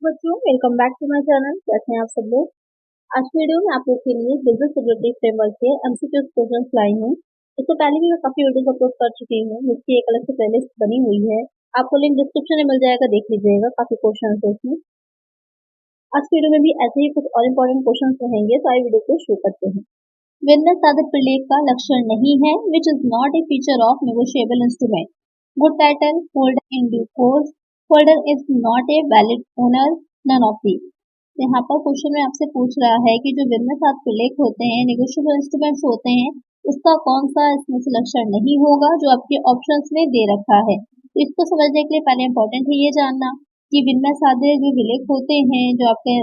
बच्चों, welcome back to my channel. कैसे हैं आप सब लोग। आज की वीडियो में आप लोग के लिए बिजनेस सिक्योरिटी फ्रेमवर्क के एमसीक्यू क्वेश्चंस लाई हूँ। इससे पहले भी मैं काफी वीडियोस अपलोड कर चुकी हूँ, जिसकी एक अलग से प्लेलिस्ट बनी हुई है। आपको लिंक डिस्क्रिप्शन में मिल जाएगा, देख लीजिएगा। काफी क्वेश्चन है उसमें। आज की वीडियो में भी ऐसे ही कुछ और इम्पोर्टेंट क्वेश्चन रहेंगे, तो आइए वीडियो को शुरू करते हैं। विन्नर साधक प्रलेख का लक्षण नहीं है, which is not a feature of negotiable instrument. Good title, holder in due course, holder is not a valid owner, none of these. यहाँ पर क्वेश्चन में आपसे पूछ रहा है कि जो विन्नर साधक प्रलेख होते हैं, नेगोशिएबल इंस्ट्रूमेंट्स होते हैं, उसका कौन सा इसमें से लक्षण नहीं होगा जो आपके ऑप्शंस में दे रखा है। तो इसको समझने के लिए पहले इंपॉर्टेंट है ये जानना कि विन्नर साधक जो विलेख होते हैं, जो आपके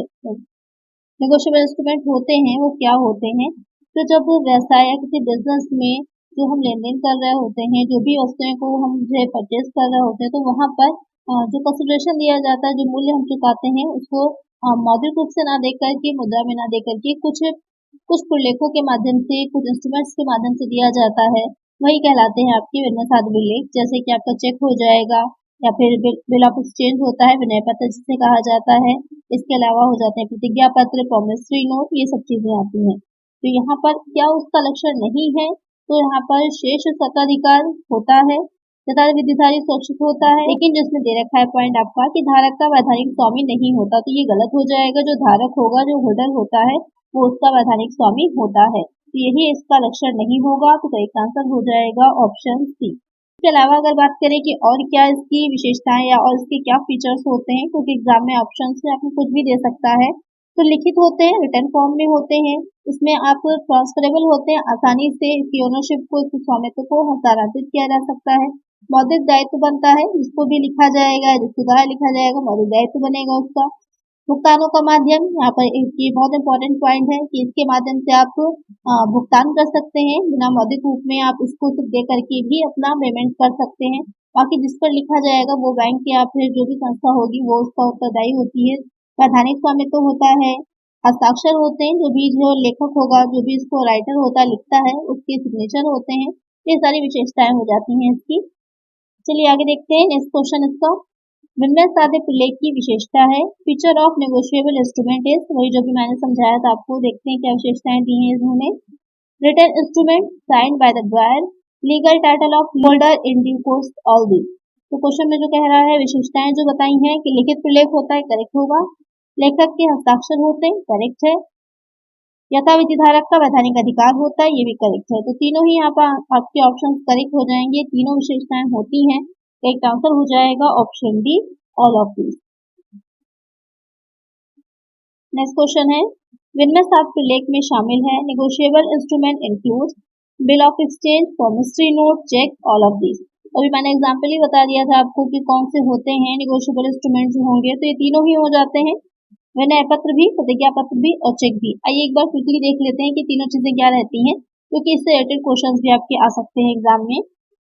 नेगोशिएबल इंस्ट्रूमेंट होते हैं, वो क्या होते हैं। तो जब व्यवसाय या किसी बिजनेस में जो हम लेन देन कर रहे होते हैं, जो भी वस्तुएं को हम जो परचेज कर रहे होते हैं, तो वहाँ पर जो कंसिडरेशन दिया जाता है, जो मूल्य हम चुकाते हैं, उसको मौद्रिक रूप से ना देख करके, मुद्रा में ना देख करके, कुछ प्रलेखों के माध्यम से, कुछ इंस्ट्रूमेंट्स के माध्यम से दिया जाता है। वही कहलाते हैं आपके विन्नर साधक विलेख। जैसे कि आपका चेक हो जाएगा, या फिर बिल ऑफ एक्सचेंज होता है, विनय पत्र जिसे कहा जाता है। इसके अलावा हो जाते हैं प्रतिज्ञा पत्र, प्रॉमिसरी नोट, ये सब चीजें आती हैं। तो यहाँ पर क्या उसका लक्षण नहीं है, तो यहाँ पर शेष सत्ताधिकार होता है तथा विधिधारी सुरक्षित होता है, लेकिन जिसमें दे रखा है पॉइंट आपका कि धारक का वैधानिक स्वामी नहीं होता, तो ये गलत हो जाएगा। जो धारक होगा, जो होल्डर होता है, वो उसका वैधानिक स्वामी होता है। तो यही इसका लक्षण नहीं होगा, तो करेक्ट आंसर हो जाएगा ऑप्शन सी। इसके अलावा अगर बात करें कि और क्या इसकी विशेषताएं या और इसके क्या फीचर्स होते हैं, क्योंकि एग्जाम में ऑप्शंस में आपको कुछ भी दे सकता है। तो लिखित होते हैं, रिटर्न फॉर्म में होते हैं, इसमें आप ट्रांसफरेबल होते हैं, आसानी से इसकी ओनरशिप को, इसके स्वामित्व को हस्तांतरित किया जा सकता है। मौद्रिक दायित्व बनता है, जिसको भी लिखा जाएगा, जिसके द्वारा लिखा जाएगा, मौद्रिक दायित्व बनेगा उसका। भुगतानों का माध्यम, यहाँ पर ये बहुत इंपॉर्टेंट पॉइंट है कि इसके माध्यम से आप भुगतान कर सकते हैं, बिना मौद्रिक रूप में आप इसको दे करके भी अपना पेमेंट कर सकते हैं। बाकी जिस पर लिखा जाएगा वो बैंक या फिर जो भी संस्था होगी वो उसका उत्तरदायी होती है। वैधानिक स्वामित्व होता है, हस्ताक्षर होते हैं, जो लेखक होगा, जो भी इसको राइटर होता है, लिखता है, उसके सिग्नेचर होते हैं। ये सारी विशेषताएं हो जाती हैं इसकी। चलिए आगे देखते हैं नेक्स्ट क्वेश्चन इसका। विन्नर साधक प्रलेख की विशेषता है, feature of negotiable instrument is, वही जो भी मैंने समझाया था आपको। देखते हैं क्या विशेषताएं दी हैं इन्होंने। Written instrument signed by the drawer, legal title of holder in due course, all these. तो क्वेश्चन में जो कह रहा है, विशेषताएं जो बताई हैं कि लिखित प्रलेख होता है, करेक्ट होगा। लेखक के हस्ताक्षर होते हैं, करेक्ट है। यथाविधि धारक का वैधानिक अधिकार होता है, ये भी करेक्ट है। तो तीनों ही यहाँ पर आपके ऑप्शन करेक्ट हो जाएंगे, तीनों विशेषताएं होती हैं। करेक्ट आंसर हो जाएगा option D, all of these. Next question है, विन्नर साधक प्रलेख में शामिल है, negotiable instrument includes bill of exchange, promissory note, cheque, all of these. अभी मैंने एग्जाम्पल ही बता दिया था आपको कि कौन से होते हैं नेगोशिएबल इंस्ट्रूमेंट जो होंगे, तो ये तीनों ही हो जाते हैं, विनय पत्र भी, प्रतिज्ञा पत्र भी और चेक भी। आइए एक बार क्विकली देख लेते हैं कि तीनों चीजें क्या रहती हैं, क्योंकि इससे रिलेटेड क्वेश्चंस भी आपके आ सकते हैं एग्जाम में।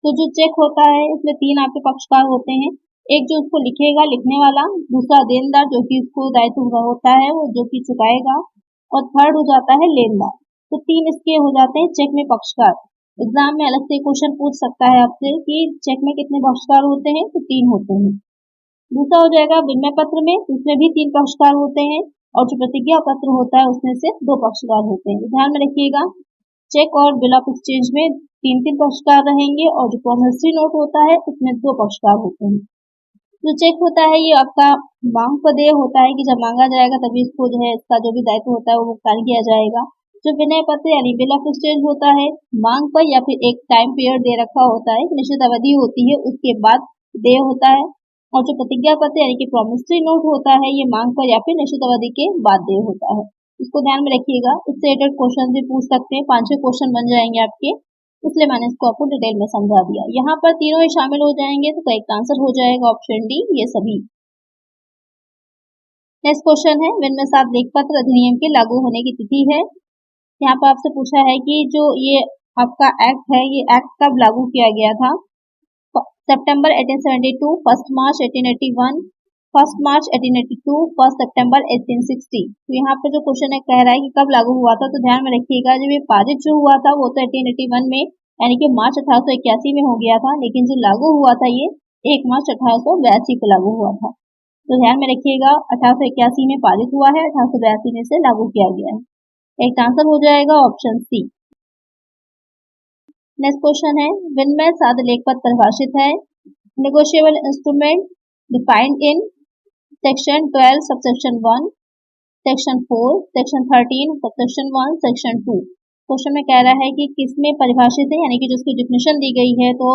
तो जो चेक होता है, इसमें तीन आपके पक्षकार होते हैं। एक जो उसको लिखेगा, लिखने वाला, दूसरा देनदार जो कि उसको दायित्व होता है वो जो कि चुकाएगा, और थर्ड हो जाता है लेनदार। तो तीन इसके हो जाते हैं चेक में पक्षकार। एग्जाम में अलग से क्वेश्चन पूछ सकता है आपसे कि चेक में कितने पक्षकार होते हैं, तो तीन होते हैं। दूसरा हो जाएगा विनय पत्र में, उसमें भी तीन पक्षकार होते हैं, और जो प्रतिज्ञा पत्र होता है उसमें से दो पक्षकार होते हैं। ध्यान में रखिएगा, चेक और बिल ऑफ एक्सचेंज में तीन तीन पक्षकार रहेंगे, और जो प्रॉमिसरी नोट होता है उसमें दो पक्षकार होते हैं। जो चेक होता है, ये आपका मांग पर देय होता है कि जब मांगा जाएगा तभी इसको जो है इसका जो भी दायित्व होता है वो भुगतान किया जाएगा। जो विनय पत्र यानी बिल ऑफ एक्सचेंज होता है, मांग पर या फिर एक टाइम पीरियड दे रखा होता है, निश्चित अवधि होती है, उसके बाद देय होता है। और जो प्रतिज्ञा पत्र यानी कि प्रॉमिसरी नोट होता है, ये मांग पर या फिर निश्चित अवधि के बाद देय होता है। इसको ध्यान में रखिएगा, इससे रिलेटेड क्वेश्चन भी पूछ सकते हैं, 5-6 क्वेश्चन बन जाएंगे आपके, इसलिए मैंने इसको आपको डिटेल में समझा दिया। यहाँ पर तीनों ही शामिल हो जाएंगे, तो करेक्ट आंसर हो जाएगा ऑप्शन डी, ये सभी। नेक्स्ट क्वेश्चन है, विन्नर साधक लेख पत्र अधिनियम के लागू होने की तिथि है। यहाँ पर आपसे पूछा है कि जो ये आपका एक्ट है, ये एक्ट कब लागू किया गया था। सितंबर 1872, 1 मार्च 1881, 1 मार्च 1882, 1 सितंबर 1860। तो यहाँ पे जो क्वेश्चन है कह रहा है कि कब लागू हुआ था, तो ध्यान में रखिएगा, जब ये पारित जो हुआ था वो तो 1881 में यानी कि मार्च 1881 में हो गया था, लेकिन जो लागू हुआ था ये 1 मार्च 1882 को लागू हुआ था। तो ध्यान में रखिएगा 1881 में पारित हुआ है, 1882 में इसे लागू किया गया है। एक आंसर हो जाएगा ऑप्शन सी। नेक्स्ट क्वेश्चन है, विनिमय साध लेख पर परिभाषित है। Negotiable instrument defined in section 12 subsection 1, section 4, section 13 subsection 1, section 2। Question में कह रहा है कि किसमें परिभाषित है, यानी कि जो उसकी डिफिनेशन दी गई है, तो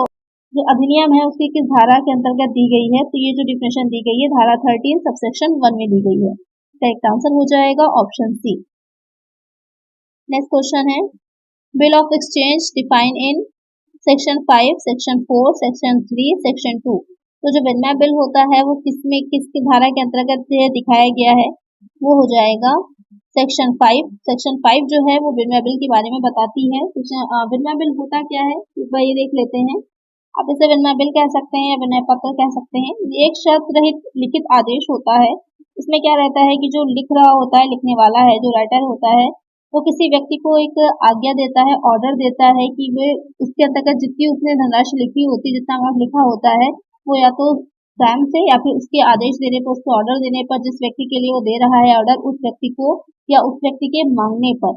जो अधिनियम है उसकी किस धारा के अंतर्गत दी गई है, तो ये जो डिफिनेशन दी गई है धारा 13 सबसेक्शन 1 में दी गई है। करेक्ट आंसर हो जाएगा ऑप्शन सी। नेक्स्ट क्वेश्चन है, bill of exchange define in section 5, section 4, section 3, section 2। तो जो विनिमय बिल होता है वो किसकी धारा के अंतर्गत दिखाया गया है, वो हो जाएगा सेक्शन 5। सेक्शन 5 जो है वो विनिमय बिल के बारे में बताती है। विनिमय बिल होता क्या है एक बार ये देख लेते हैं। आप इसे विनिमय बिल कह सकते हैं या विनय पत्र कह सकते हैं। ये एक शर्त रहित लिखित आदेश होता है। इसमें क्या रहता है कि जो लिख रहा होता है, लिखने वाला है, जो राइटर होता है, वो किसी व्यक्ति को एक आज्ञा देता है, ऑर्डर देता है कि वे उसके अंतर्गत जितनी उसने धनराशि लिखी होती है, जितना अमाउंट लिखा होता है, वो या तो स्वयं से या फिर उसके आदेश देने पर, उसको ऑर्डर देने पर, जिस व्यक्ति के लिए वो दे रहा है ऑर्डर, उस व्यक्ति को या उस व्यक्ति के मांगने पर,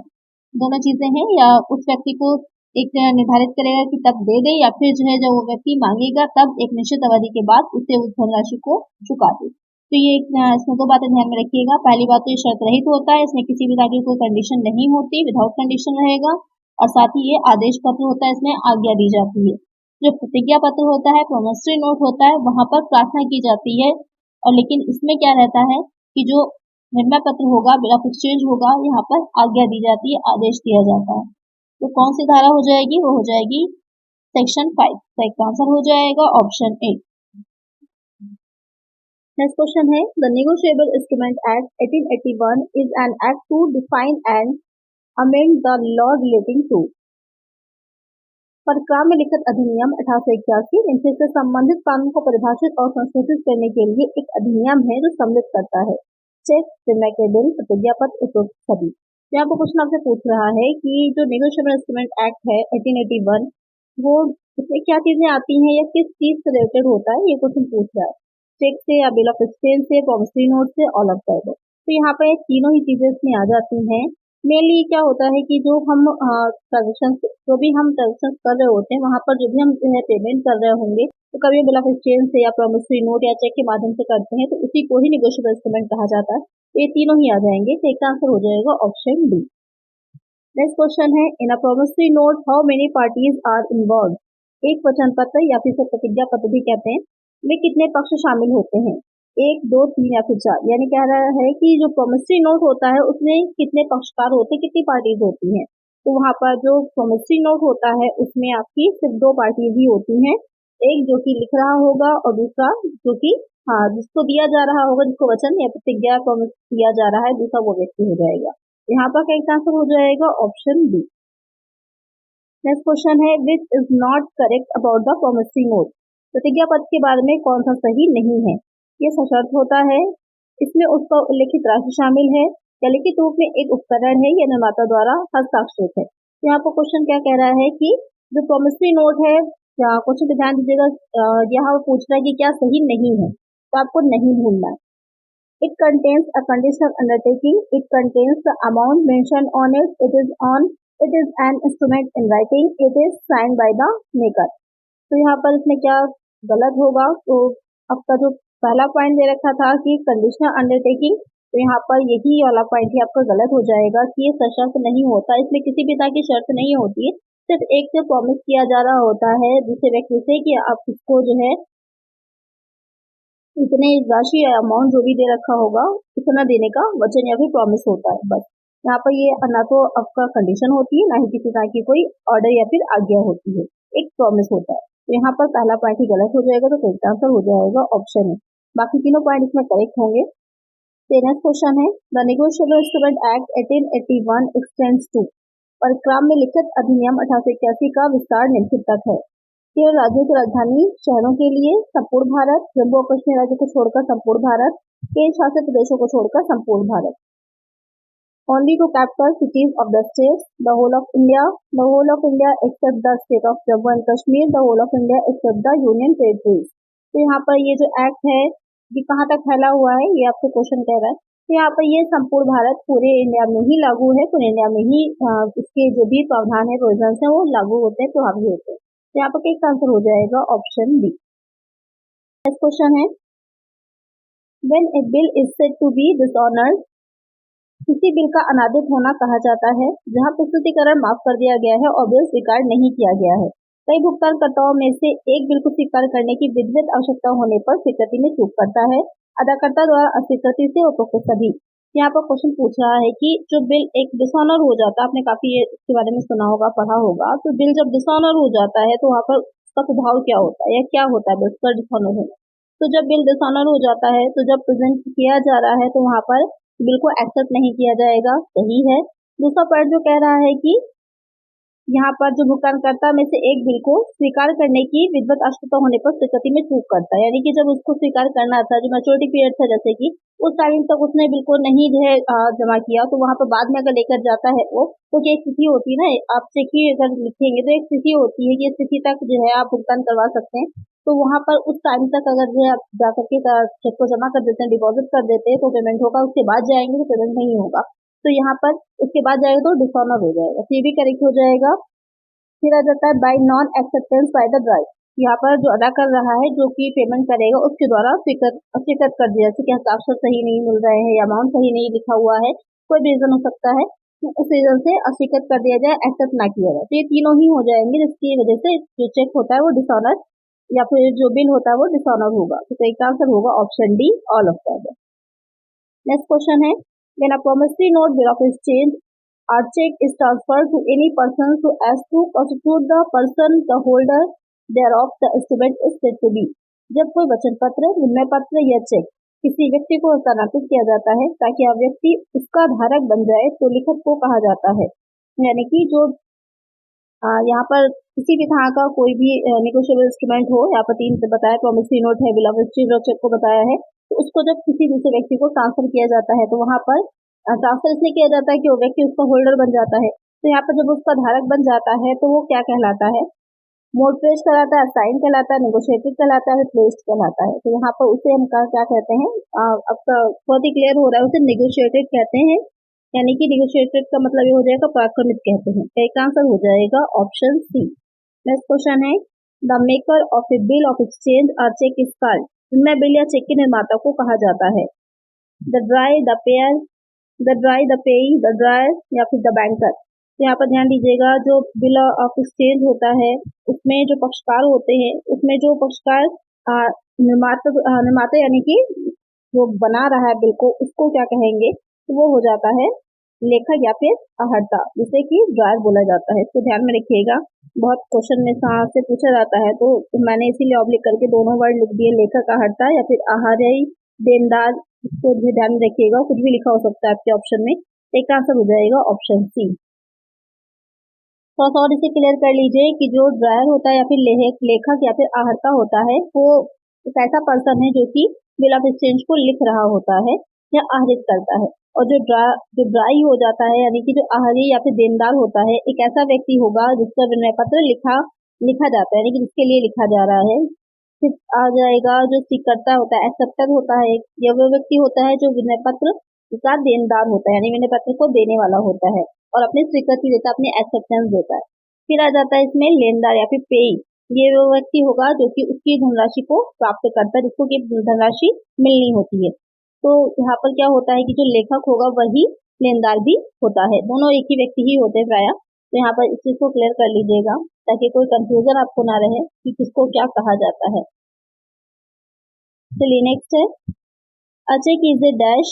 दोनों चीजें हैं, या उस व्यक्ति को एक निर्धारित करेगा कि तब दे दे, या फिर जो है जब वो व्यक्ति मांगेगा तब एक निश्चित अवधि के बाद उसे उस धनराशि को चुका दे। तो ये इसमें दो बातें ध्यान में रखिएगा। पहली बात तो ये शर्त रहित होता है, इसमें किसी भी तरह की कोई कंडीशन नहीं होती, विदाउट कंडीशन रहेगा। और साथ ही ये आदेश पत्र होता है, इसमें आज्ञा दी जाती है। जो प्रतिज्ञा पत्र होता है, प्रोमिसरी नोट होता है, वहां पर प्रार्थना की जाती है। और लेकिन इसमें क्या रहता है कि जो विनिमय पत्र होगा, बिल ऑफ एक्सचेंज होगा, यहाँ पर आज्ञा दी जाती है, आदेश दिया जाता है। तो कौन सी धारा हो जाएगी, वो हो जाएगी सेक्शन 5। तो एक आंसर हो जाएगा ऑप्शन ए। नेक्स्ट क्वेश्चन है, the negotiable instrument act 1881 is an act to define and amend the law relating to. परक्राम में लिखित अधिनियम 1881 इनसे से संबंधित कानून को परिभाषित और संशोधित करने के लिए एक अधिनियम है जो सम्मिलित करता है चेक, विनिमय के बिल, प्रतिज्ञा पत्र, उपरोक्त सभी। यहाँ पर क्वेश्चन आपसे पूछ रहा है कि जो नेगोशिएबल इंस्ट्रूमेंट एक्ट है 1881, वो इसमें क्या चीजें आती हैं या किस चीज से रिलेटेड होता है, ये क्वेश्चन पूछ रहा है। चेक से या बिल ऑफ एक्सचेंज से, प्रॉमिसरी नोट से, ऑल ऑफ दैट। तो यहाँ पर तीनों ही चीजें इसमें आ जाती हैं। मेनली क्या होता है कि जो हम ट्रांजेक्शन कर रहे होते हैं, वहां पर जो भी हम पेमेंट कर रहे होंगे, तो कभी बिल ऑफ एक्सचेंज से या प्रॉमिसरी नोट या चेक के माध्यम से करते हैं, तो उसी को ही नेगोशिएबल इंस्ट्रूमेंट कहा जाता है। तो ये तीनों ही आ जाएंगे। तो एक आंसर हो जाएगा ऑप्शन डी। नेक्स्ट क्वेश्चन है, in a promissory note how many parties are involve. एक वचन पत्र या फिर प्रतिज्ञा पत्र भी कहते हैं, में कितने पक्ष शामिल होते हैं, 1, 2, 3 या फिर 4। यानी कह रहा है कि जो प्रॉमिसरी नोट होता है उसमें कितने पक्षकार होते हैं, कितनी पार्टीज होती हैं। तो वहां पर जो प्रॉमिसरी नोट होता है उसमें आपकी सिर्फ 2 पार्टीज ही होती हैं, एक जो कि लिख रहा होगा और दूसरा जो कि जिसको दिया जा रहा होगा, जिसको वचन या प्रतिज्ञा प्रॉमिस दिया जा रहा है, दूसरा वो व्यक्ति हो जाएगा। यहाँ पर करेक्ट आंसर हो जाएगा ऑप्शन बी। नेक्स्ट क्वेश्चन है, which is not correct about the promissory note. प्रतिज्ञा पत्र के बारे में कौन सा सही नहीं है। ये सशर्त होता है, इसमें उसका उल्लेखित राशि शामिल है, या लिखित रूप में एक उपकरण है या निर्माता द्वारा हस्ताक्षरित है। तो यहाँ पर क्वेश्चन क्या कह रहा है कि जो प्रॉमिसरी नोट है, क्वेश्चन पे ध्यान दीजिएगा, यहाँ पूछ रहा है कि क्या सही नहीं है, तो आपको नहीं भूलना है। It contains a conditional undertaking, it contains the amount mention on it, it is an instrument in writing, it is signed by the maker. तो यहाँ पर इसमें क्या गलत होगा, तो आपका जो पहला पॉइंट दे रखा था कि कंडीशनल अंडरटेकिंग, तो यहाँ पर यही वाला पॉइंट ही आपका गलत हो जाएगा कि ये सशर्त नहीं होता, इसमें किसी भी तरह की शर्त नहीं होती है। सिर्फ एक से प्रॉमिस किया जा रहा होता है दूसरे व्यक्ति से कि आप इसको जो है इतने राशि या अमाउंट जो भी दे रखा होगा इतना देने का वचन या फिर प्रॉमिस होता है, बस। यहाँ पर ये ना तो आपका कंडीशन होती है, ना ही किसी तरह की कोई ऑर्डर या फिर आज्ञा होती है, एक प्रॉमिस होता है। तो यहाँ पर पहला पॉइंट ही गलत हो जाएगा, तो करेक्ट आंसर हो जाएगा ऑप्शन है। बाकी तीनों पॉइंट इसमें करेक्ट होंगे। नेक्स्ट क्वेश्चन है, the negotiable instrument act 1881 extends to. परक्राम में लिखित अधिनियम 1881 का विस्तार निम्नलिखित तक है। केवल राज्यों की राजधानी शहरों के लिए, संपूर्ण भारत, जम्मू और कश्मीर राज्य को छोड़कर संपूर्ण भारत, केंद्र शासित प्रदेशों को छोड़कर संपूर्ण Bharat. Only to capital cities of the states, the whole of India except the state of Jammu and Kashmir, the whole of India except the Union Territories। तो यहाँ पर ये जो एक्ट है ये कहाँ तक फैला हुआ है ये आपसे क्वेश्चन कह रहा है। तो यहाँ पर ये संपूर्ण भारत पूरे इंडिया में ही लागू है, पूरे इंडिया में ही इसके जो भी प्रावधान है, प्रोविजंस है, वो लागू होते हैं, प्रभावी होते हैं। तो यहाँ पर क्या आंसर हो जाएगा? Option B. नेक्स्ट क्वेश्चन है, when a bill is said to be dishonoured, किसी बिल का अनादित होना कहा जाता है जहां प्रस्तुतिकरण माफ कर दिया गया है और बिल स्वीकार नहीं किया गया है। कई भुगतानकर्ताओं में से एक बिल को स्वीकार करने की विधिवत आवश्यकता होने पर स्वीकृति में चूक करता है, अदाकर्ता द्वारा अस्वीकृति से उपरोक्त सभी। यहाँ पर क्वेश्चन पूछ रहा है कि जो बिल एक डिसऑनर हो जाता है, आपने काफी इसके बारे में सुना होगा, पढ़ा होगा, तो बिल जब डिसऑनर हो जाता है तो वहाँ पर उसका स्वभाव क्या होता है या क्या होता है बिल का डिसऑनर होना। तो जब बिल डिसऑनर हो जाता है तो जब प्रेजेंट किया जा रहा है तो वहाँ पर बिल को एक्सेप्ट नहीं किया जाएगा, सही है। दूसरा पॉइंट जो कह रहा है कि यहाँ पर जो भुगतानकर्ता में से एक बिल को स्वीकार करने की विधिवत आवश्यकता होने पर स्वीकृति में चूक करता है, यानी कि जब उसको स्वीकार करना था, जो मैच्योरिटी पीरियड था जैसे कि उस टाइम तक उसने बिल को नहीं जो है जमा किया, तो वहां पर बाद में अगर लेकर जाता है वो, तो क्या स्थिति होती है ना, आप देखिए अगर लिखेंगे तो एक स्थिति होती है कि स्थिति तक जो है आप भुगतान करवा सकते हैं। तो वहां पर उस टाइम तक अगर जो है आप जाकर के चेक को जमा कर देते हैं, डिपॉजिट कर देते हैं, तो पेमेंट होगा, उसके बाद जाएंगे तो पेमेंट नहीं होगा। तो यहाँ पर उसके बाद जाएगा तो डिसऑनर हो जाएगा, तो ये भी करेक्ट हो जाएगा। फिर आ जाता है bye non acceptance by the drive, यहाँ पर जो अदा कर रहा है, जो कि पेमेंट करेगा, उसके द्वारा स्वीकृत कर दिया, जैसे कि हस्ताक्षर सही नहीं मिल रहे हैं या अमाउंट सही नहीं लिखा हुआ है, कोई भी रीजन हो सकता है, तो उस रीजन से अस्वीकृत कर दिया जाए, एक्सेप्ट ना किया जाए। तो ये तीनों ही हो जाएंगे, जिसकी वजह से जो चेक होता है वो डिसऑनर या फिर जो बिल होता है वो डिसऑनर होगा। तो इसका आंसर होगा option D, all of the. Next question है, when a promissory note bill of exchange or check is transferred to any person so as to constitute the person the holder thereof, the instrument is said to be। जब कोई वचन पत्र, विनिमय पत्र या check किसी व्यक्ति को हस्तांतरित किया जाता है ताकि वह व्यक्ति उसका धारक बन जाए तो लिखत को कहा जाता है। यानी कि जो यहाँ पर किसी भी तरह का कोई भी निगोशिएबल इंस्ट्रूमेंट हो, यहाँ पर तीन बताया, प्रॉमिसरी नोट है, बिल ऑफ एक्सचेंज और चेक को बताया है, तो उसको जब किसी दूसरे व्यक्ति को ट्रांसफर किया जाता है तो वहां पर ट्रांसफर इसलिए किया जाता है कि वो व्यक्ति उसका होल्डर बन जाता है। तो यहाँ पर जब उसका धारक बन जाता है तो वो क्या कहलाता है? मोर्टगेज कहलाता है, साइन कहलाता है, नेगोशिएटेड कहलाता है, प्लेस्ड कहलाता है। तो यहाँ पर उसे हम क्या कहते हैं, अब बहुत ही क्लियर हो रहा है, उसे नेगोशिएटेड कहते हैं, यानी कि नेगोशिएटेड का मतलब ये हो जाएगा प्राक्रमित कहते हैं। एक आंसर हो जाएगा ऑप्शन सी। नेक्स्ट क्वेश्चन है, the maker of A bill of exchange और चेक इज कॉल्ड, इनमें बिल या चेक के निर्माता को कहा जाता है the dry, the pair, the dry, the पेई, द ड्रायर या फिर द बैंकर। तो यहाँ पर ध्यान दीजिएगा, जो बिल ऑफ एक्सचेंज होता है उसमें जो पक्षकार होते हैं, उसमें जो पक्षकार निर्माता यानी कि जो बना रहा है बिल को, उसको क्या कहेंगे? तो वो हो जाता है लेखक या फिर आहर्ता, जिसे कि ड्रायर बोला जाता है। इसको ध्यान में रखिएगा, बहुत क्वेश्चन में से पूछा जाता है, तो मैंने इसीलिए ऑब्लिक करके दोनों वर्ड लिख दिए, लेखक आहर्ता या फिर आहार्य देनदार। इसको भी ध्यान में रखिएगा, कुछ भी लिखा हो सकता है आपके ऑप्शन में। एक आंसर हो जाएगा ऑप्शन सी। थोड़ा और इसे क्लियर कर लीजिए कि जो ड्रायर होता है या फिर लेखक या फिर आहर्ता होता है, वो एक ऐसा पर्सन है जो कि बिल ऑफ एक्सचेंज को लिख रहा होता है या आहरित करता है। और जो ड्राई हो जाता है, यानी कि जो आहरी या फिर देनदार होता है, एक ऐसा व्यक्ति होगा जिसका विनिमय पत्र लिखा जाता है, यानी कि जिसके लिए लिखा जा रहा है। फिर आ जाएगा जो स्वीकर्ता होता है, एक्सेप्टर होता है, यह वो व्यक्ति होता है जो विनिमय पत्र का देनदार होता है, यानी विनिमय पत्र को देने वाला होता है और अपनी स्वीकृति देता है, अपनी एक्सेप्टेंस देता है। फिर आ जाता है इसमें लेनदार या फिर पेई, ये वो व्यक्ति होगा जो कि उसकी धनराशि को प्राप्त करता है, जिसको की धनराशि मिलनी होती है। तो यहाँ पर क्या होता है कि जो लेखक होगा वही लेनदार भी होता है, दोनों एक ही व्यक्ति ही होते हैं प्राय। तो यहाँ पर इस चीज को क्लियर कर लीजिएगा ताकि कोई कंफ्यूजन आपको ना रहे कि किसको क्या कहा जाता है। चलिए नेक्स्ट है, a check is a dash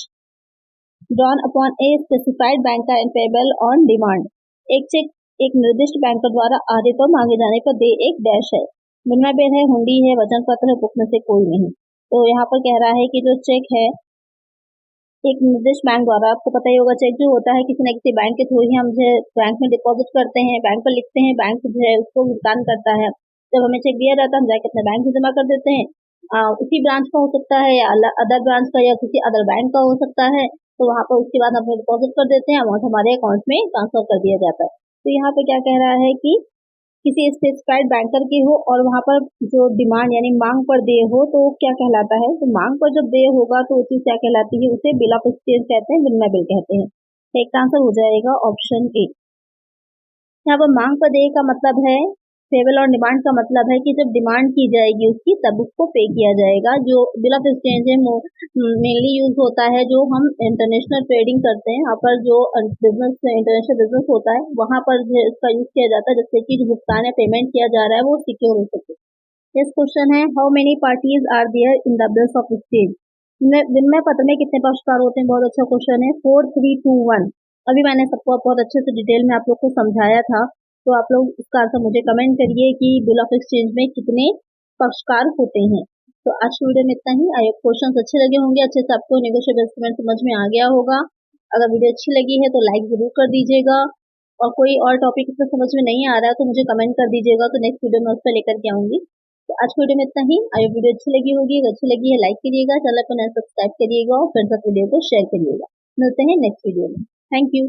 drawn upon a specified banker and payable on demand। एक चेक एक निर्दिष्ट बैंकर द्वारा आहरित और मांगे जाने पर दे एक डैश है, विनिमय बिल है, हुंडी है, वचन पत्र है, बुक में से कोई नहीं। तो यहाँ पर कह रहा है कि जो चेक है एक निर्दिष्ट बैंक द्वारा, आपको पता ही होगा चेक जो होता है किसी न किसी बैंक के थ्रू ही हम जो बैंक में डिपॉजिट करते हैं, बैंक पर लिखते हैं, बैंक जो है उसको भुगतान करता है। जब हमें चेक दिया जाता है हम जाकर अपने बैंक में जमा कर देते हैं, उसी ब्रांच का हो सकता है या अदर ब्रांच का या किसी अदर बैंक का हो सकता है। तो वहां पर उसके बाद अपने डिपॉजिट कर देते हैं, अमाउंट हमारे अकाउंट में ट्रांसफर कर दिया जाता है। तो यहाँ पे क्या कह रहा है कि किसी स्पेसिफाइड बैंकर की हो और वहां पर जो डिमांड यानी मांग पर देय हो तो क्या कहलाता है? तो मांग पर जब देय होगा तो वो चीज क्या कहलाती है? उसे बिल ऑफ एक्सचेंज कहते हैं, विनिमय बिल कहते हैं। तो एक आंसर हो जाएगा ऑप्शन ए। यहाँ पर मांग पर देय का मतलब है, पेबल और डिमांड का मतलब है कि जब डिमांड की जाएगी उसकी तब उसको पे किया जाएगा। जो बिल ऑफ एक्सचेंज है मेनली यूज होता है जो हम इंटरनेशनल ट्रेडिंग करते हैं, यहाँ पर जो बिजनेस इंटरनेशनल बिजनेस होता है वहां पर इसका यूज किया जाता है, जिससे कि जो भुगतान या पेमेंट किया जा रहा है वो सिक्योर हो सके। नेक्स्ट क्वेश्चन है, how many parties are there in the bills of exchange? विनिमय पत्र में कितने पक्षकार होते हैं? बहुत अच्छा क्वेश्चन है। 4, 3, 2, 1। अभी मैंने सबको बहुत अच्छे से डिटेल में आप लोग को समझाया था, तो आप लोग इसका आंसर मुझे कमेंट करिए कि बिल ऑफ एक्सचेंज में कितने पक्षकार होते हैं। तो आज की वीडियो में इतना ही। आई होप क्वेश्चन अच्छे लगे होंगे, अच्छे से आपको नेगोशिएबल इंस्ट्रूमेंट समझ में आ गया होगा। अगर वीडियो अच्छी लगी है तो लाइक जरूर कर दीजिएगा, और कोई और टॉपिक इसमें समझ में नहीं आ रहा है तो मुझे कमेंट कर दीजिएगा, तो नेक्स्ट वीडियो में उस पर लेकर के आऊंगी। तो आज की वीडियो में इतना ही। आई होप वीडियो अच्छी लगी होगी, अगर अच्छी लगी है लाइक करिएगा, चैनल को नया सब्सक्राइब करिएगा और फ्रेंड्स तक वीडियो को शेयर करिएगा। मिलते हैं नेक्स्ट वीडियो में। Thank you.